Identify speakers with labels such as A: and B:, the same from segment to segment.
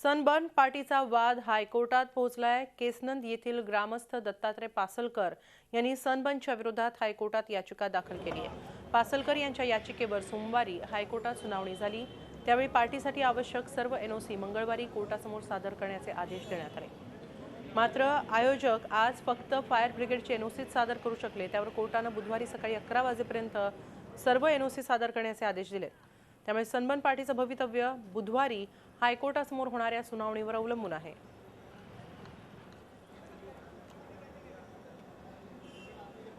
A: Sunburn पार्टीचा वाद हायकोर्टात पोहोचलाय। केसनंद येथील ग्रामस्थ दत्तात्रय पासलकर यांनी सनबर्नच्या विरोधात हायकोर्टात याचिका दाखल केली आहे। पासलकर यांच्या याचिकेवर सोमवारी हायकोर्टात सुनावणी झाली। त्यावेळी पार्टीसाठी आवश्यक सर्व एनओसी मंगळवारी कोर्टासमोर सादर करण्याचे आदेश देण्यात आले। मात्र आयोजक आज फक्त फायर ब्रिगेडचे एनओसी सादर करू शकले। त्यावर कोर्टाने बुधवारी सकाळी 11 वाजेपर्यंत सर्व एनओसी सादर करण्याचे आदेश दिले। त्यामुळे सनबर्न पार्टीचं भवितव्य बुधवारी हायकोर्टासमोर होणाऱ्या सुनावणीवर अवलंबून आहे।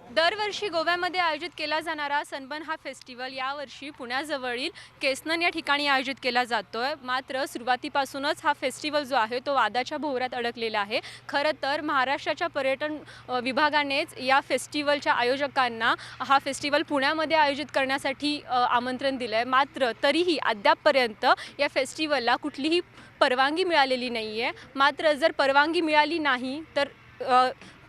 B: दरवर्षी गोव्यामध्ये आयोजित केला जाणारा सनबर्न हा फेस्टिवल यावर्षी पुण्याजवळील केसनन या ठिकाणी आयोजित केला जातोय। मात्र सुरुवातीपासूनच हा फेस्टिवल जो आहे तो वादाच्या भोवऱ्यात अडकलेला आहे। खरं तर महाराष्ट्राच्या पर्यटन विभागानेच या फेस्टिवलच्या आयोजकांना हा फेस्टिवल पुण्यामध्ये आयोजित करण्यासाठी आमंत्रण दिलंय। मात्र तरीही अद्यापपर्यंत या फेस्टिवलला कुठलीही परवानगी मिळालेली नाहीये। मात्र जर परवानगी मिळाली नाही तर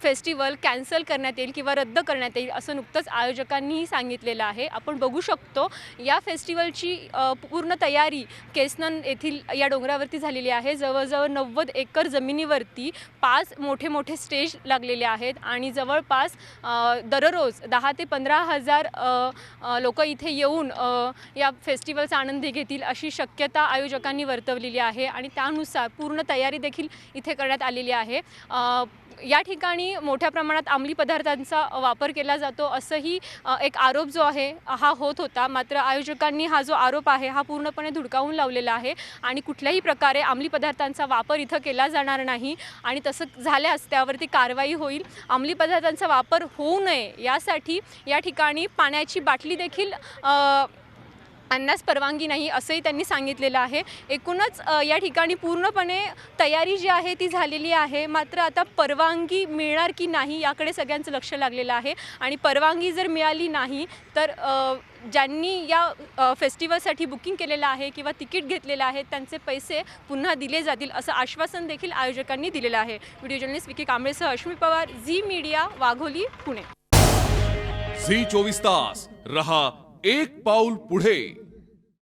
B: फेस्टिवल कॅन्सल करण्यात येईल किंवा रद्द करण्यात येईल असं नुकतंच आयोजकांनीही सांगितलेलं आहे। आपण बघू शकतो या फेस्टिवलची पूर्ण तयारी केसनन येथील या डोंगरावरती झालेली आहे। जवळजवळ 90 एकर जमिनीवरती 5 मोठे स्टेज लागलेले आहेत आणि जवळपास दररोज 10 ते 15 हजार लोक इथे येऊन या फेस्टिवलचा आनंद घेतील अशी शक्यता आयोजकांनी वर्तवलेली आहे आणि त्यानुसार पूर्ण तयारी देखील इथे करण्यात आलेली आहे। या ठिकाणी मोठ्या प्रमाणात अंमली पदार्थांचा वापर केला जातो असंही एक आरोप जो आहे हा होत होता। मात्र आयोजकांनी हा जो आरोप आहे हा पूर्णपणे धुडकावून लावलेला आहे आणि कुठल्याही प्रकारे अंमली पदार्थांचा वापर इथं केला जाणार नाही आणि तसं झाल्यास त्यावरती कारवाई होईल। अंमली पदार्थांचा वापर होऊ नये यासाठी या ठिकाणी पाण्याची बाटली देखील आणण्यास परवानगी नाही असंही त्यांनी सांगितलेलं आहे। एकूणच या ठिकाणी पूर्णपणे तयारी जी आहे ती झालेली आहे। मात्र आता परवानगी मिळणार की नाही याकडे सगळ्यांचं लक्ष लागलेलं आहे आणि परवानगी जर मिळाली नाही तर ज्यांनी या फेस्टिवलसाठी बुकिंग केलेलं आहे किंवा तिकीट घेतलेलं आहे त्यांचे पैसे पुन्हा दिले जातील असं आश्वासन देखील आयोजकांनी दिलेलं आहे। व्हिडिओ जर्नलिस्ट विकी कांबळेसह अश्मी पवार, झी मीडिया, वाघोली, पुणे।
C: झी 24 तास रहा एक पाऊल पुढे।